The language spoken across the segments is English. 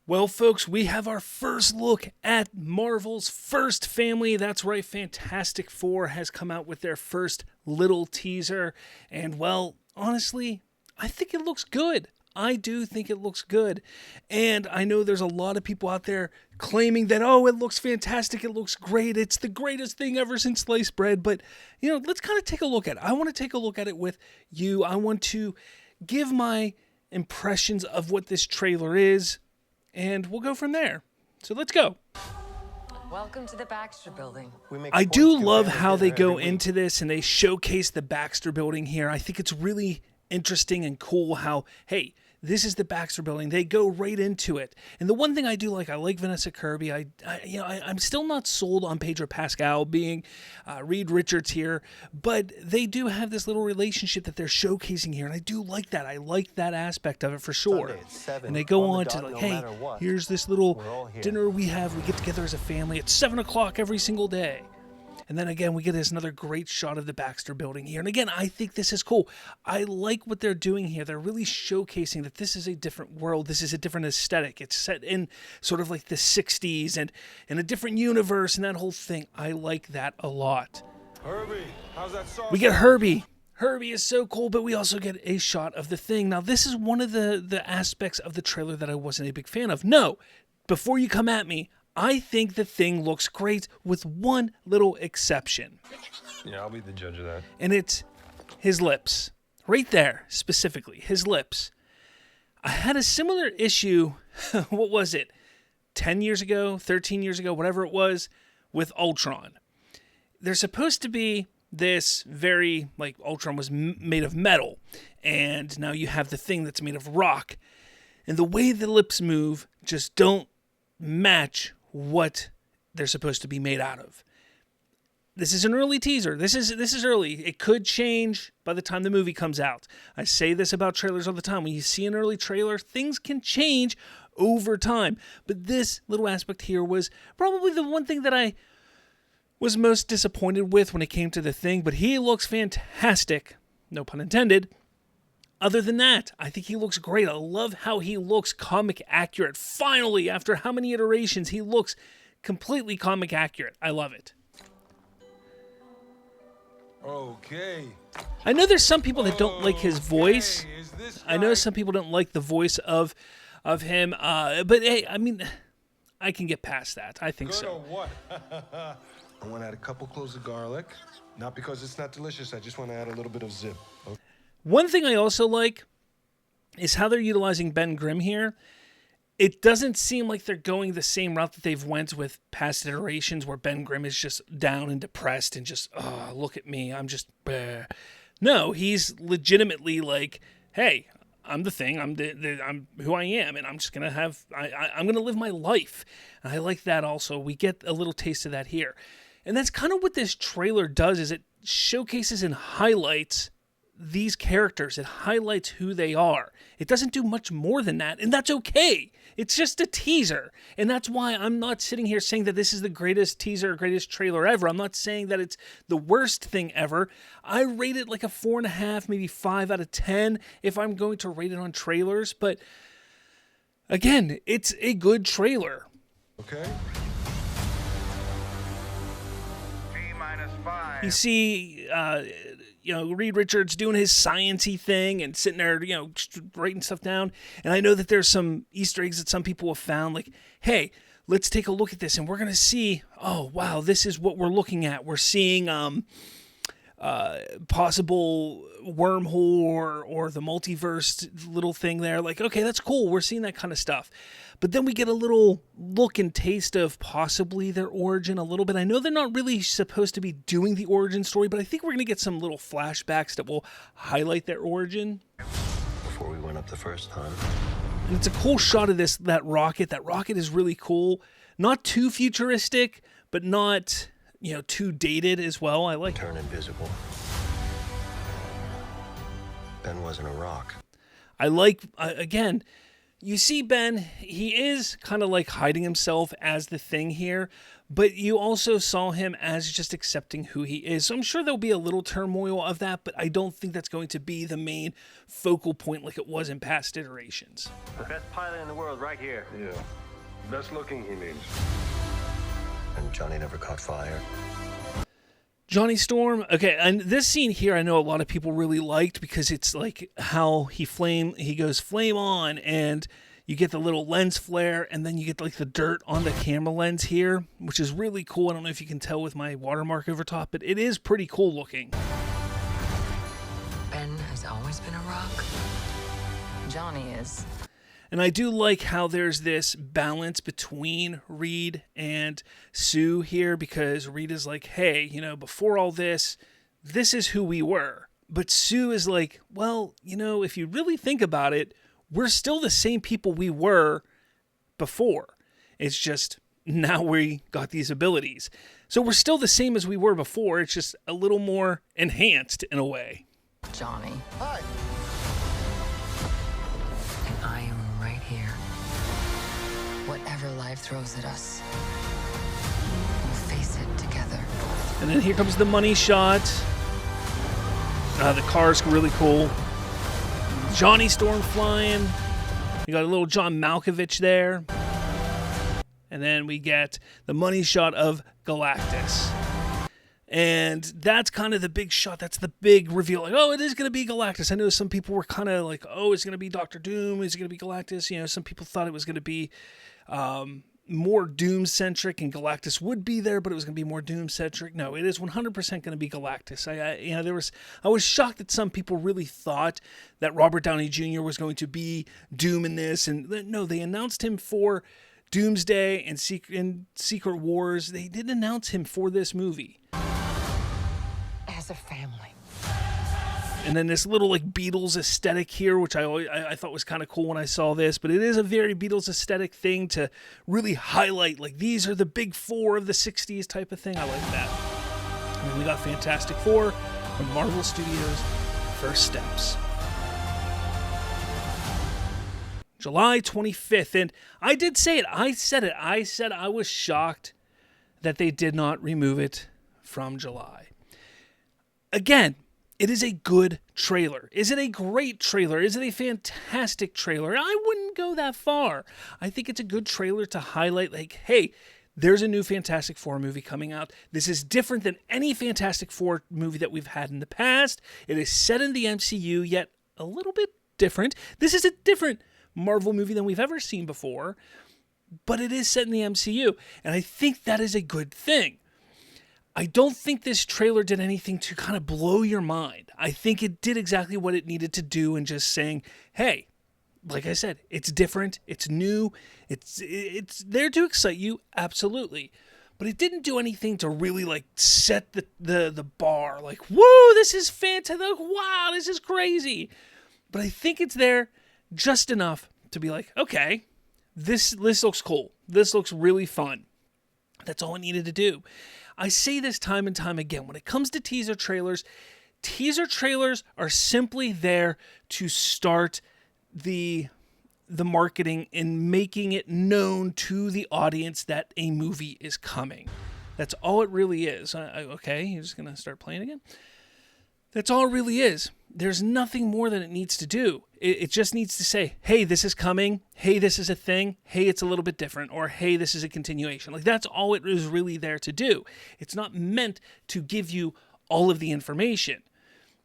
Well, folks, we have our first look at Marvel's first family. That's right, Fantastic Four has come out with their first little teaser. And, well, honestly, I think it looks good. I do think it looks good. And I know there's a lot of people out there claiming that, oh, it looks fantastic, it looks great, it's the greatest thing ever since sliced bread. But, let's kind of take a look at it. I want to take a look at it with you. I want to give my impressions of what this trailer is. And we'll go from there. So let's go. Welcome to the Baxter Building. I do love how they go into this and they showcase the Baxter Building here. I think it's really interesting and cool how, hey, this is the Baxter Building. They go right into it. And the one thing I do like, I like Vanessa Kirby. I'm still not sold on Pedro Pascal being Reed Richards here, but they do have this little relationship that they're showcasing here, and I do like that. I like that aspect of it for sure. And they go on to like, hey, here's this little dinner we have. We get together as a family at 7 o'clock every single day. And then again, we get this another great shot of the Baxter Building here. And again, I think this is cool. I like what they're doing here. They're really showcasing that this is a different world. This is a different aesthetic. It's set in sort of like the 60s and in a different universe and that whole thing. I like that a lot. Herbie, how's that sauce? We get Herbie. Herbie is so cool, but we also get a shot of the Thing. Now, this is one of the aspects of the trailer that I wasn't a big fan of. No, before you come at me, I think the Thing looks great with one little exception. Yeah, I'll be the judge of that. And it's his lips. Right there, specifically, his lips. I had a similar issue, what was it, 10 years ago, 13 years ago, whatever it was, with Ultron. There's supposed to be this very, like, Ultron was made of metal, and now you have the Thing that's made of rock. And the way the lips move just don't match what they're supposed to be made out of. This is an early teaser. This is early. It could change by the time the movie comes out. I say this about trailers all the time. When you see an early trailer, things can change over time. But this little aspect here was probably the one thing that I was most disappointed with when it came to the Thing. But he looks fantastic. No pun intended. Other than that, I think he looks great. I love how he looks comic accurate. Finally, after how many iterations, he looks completely comic accurate. I love it. Okay. I know there's some people that don't like his voice. I know some people don't like the voice of him. But hey, I mean, I can get past that. I think Good so. or what? I want to add a couple cloves of garlic. Not because it's not delicious. I just want to add a little bit of zip. Okay. One thing I also like is how they're utilizing Ben Grimm here. It doesn't seem like they're going the same route that they've went with past iterations where Ben Grimm is just down and depressed and just, oh, look at me, I'm just, bleh. No, he's legitimately like, hey, I'm the Thing, I'm who I am, and I'm just going to have, I'm going to live my life. And I like that also. We get a little taste of that here. And that's kind of what this trailer does, is it showcases and highlights these characters. It highlights who they are. It doesn't do much more than that, and that's okay. It's just a teaser, and that's why I'm not sitting here saying that this is the greatest teaser, greatest trailer ever. I'm not saying that it's the worst thing ever. I rate it like a 4.5, maybe 5 out of 10 if I'm going to rate it on trailers, but again, it's a good trailer. Okay. You see, Reed Richards doing his science-y thing and sitting there, just writing stuff down. And I know that there's some Easter eggs that some people have found, like, hey, let's take a look at this, and we're going to see, oh, wow, this is what we're looking at. We're seeing possible wormhole or the multiverse little thing there. Like, okay, that's cool. We're seeing that kind of stuff. But then we get a little look and taste of possibly their origin a little bit. I know they're not really supposed to be doing the origin story, but I think we're going to get some little flashbacks that will highlight their origin. Before we went up the first time. And it's a cool shot of that rocket. That rocket is really cool. Not too futuristic, but not, too dated as well. I like Turn invisible. Ben wasn't a rock. I like, again, You see Ben, he is kind of like hiding himself as the Thing here, but you also saw him as just accepting who he is. So I'm sure there'll be a little turmoil of that, but I don't think that's going to be the main focal point like it was in past iterations. The best pilot in the world right here. Yeah. Best looking, he means. And Johnny never caught fire. Johnny Storm. Okay, and this scene here I know a lot of people really liked because it's like how he goes flame on, and you get the little lens flare, and then you get like the dirt on the camera lens here, which is really cool. I don't know if you can tell with my watermark over top, but it is pretty cool looking. Ben has always been a rock. Johnny is. And I do like how there's this balance between Reed and Sue here, because Reed is like, hey, you know, before all this, this is who we were. But Sue is like, well, you know, if you really think about it, we're still the same people we were before. It's just now we got these abilities. So we're still the same as we were before. It's just a little more enhanced in a way. Johnny. Hi. And I am right here. Whatever life throws at us, we'll face it together. And then here comes the money shot. The car's really cool. Johnny Storm flying. You got a little John Malkovich there. And then we get the money shot of Galactus. And that's kind of the big shot. That's the big reveal. Like, oh, it is going to be Galactus. I know some people were kind of like, oh, it's going to be Doctor Doom. Is it going to be Galactus? You know, some people thought it was going to be more Doom-centric, and Galactus would be there, but it was going to be more Doom-centric. No, it is 100% going to be Galactus. I was shocked that some people really thought that Robert Downey Jr. was going to be Doom in this, and no, they announced him for Doomsday and Secret Wars. They didn't announce him for this movie. As a family. And then this little like Beatles aesthetic here, which I thought was kind of cool when I saw this, but it is a very Beatles aesthetic thing to really highlight, like these are the big four of the 60s type of thing. I like that. And then we got Fantastic Four from Marvel Studios' First Steps. July 25th, and I did say it. I said I was shocked that they did not remove it from July. Again, it is a good trailer. Is it a great trailer? Is it a fantastic trailer? I wouldn't go that far. I think it's a good trailer to highlight, like, hey, there's a new Fantastic Four movie coming out. This is different than any Fantastic Four movie that we've had in the past. It is set in the MCU, yet a little bit different. This is a different Marvel movie than we've ever seen before, but it is set in the MCU, and I think that is a good thing. I don't think this trailer did anything to kind of blow your mind. I think it did exactly what it needed to do, and just saying, hey, like I said, it's different, it's new, it's there to excite you, absolutely. But it didn't do anything to really like set the bar, like, whoa, this is fantastic, wow, this is crazy. But I think it's there just enough to be like, okay, this looks cool. This looks really fun. That's all it needed to do. I say this time and time again. When it comes to teaser trailers are simply there to start the marketing and making it known to the audience that a movie is coming. That's all it really is. Okay, you're just going to start playing again? That's all it really is. There's nothing more than it needs to do. It just needs to say, hey, this is coming. Hey, this is a thing. Hey, it's a little bit different. Or, hey, this is a continuation. Like, that's all it is really there to do. It's not meant to give you all of the information.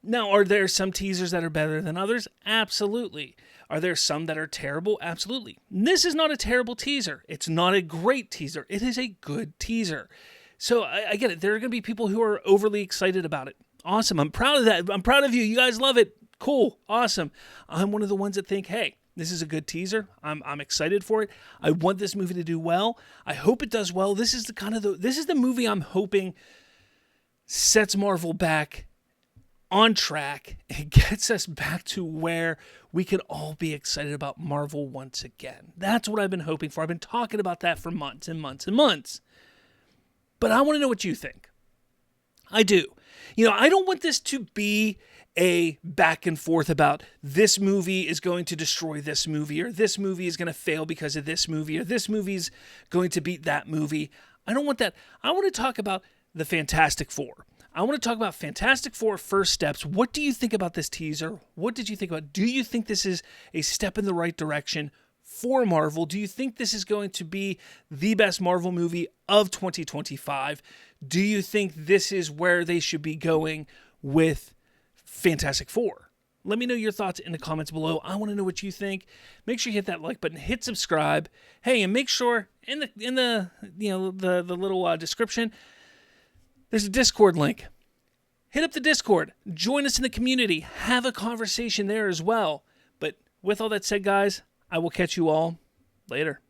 Now, are there some teasers that are better than others? Absolutely. Are there some that are terrible? Absolutely. This is not a terrible teaser. It's not a great teaser. It is a good teaser. So I get it. There are going to be people who are overly excited about it. Awesome. I'm proud of that. I'm proud of you. You guys love it. Cool. Awesome. I'm one of the ones that think, hey, this is a good teaser. I'm excited for it. I want this movie to do well. I hope it does well. This is the movie I'm hoping sets Marvel back on track and gets us back to where we can all be excited about Marvel once again. That's what I've been hoping for. I've been talking about that for months and months and months. But I want to know what you think. I do. You know, I don't want this to be a back and forth about this movie is going to destroy this movie, or this movie is going to fail because of this movie, or this movie's going to beat that movie. I don't want that. I want to talk about the Fantastic Four. I want to talk about Fantastic Four first steps. What do you think about this teaser? What did you think about? Do you think this is a step in the right direction for Marvel? Do you think this is going to be the best Marvel movie of 2025? Do you think this is where they should be going with Fantastic Four? Let me know your thoughts in the comments below. I want to know what you think. Make sure you hit that like button, hit subscribe. Hey, and make sure in the little description, there's a Discord link. Hit up the Discord. Join us in the community. Have a conversation there as well. But with all that said, guys, I will catch you all later.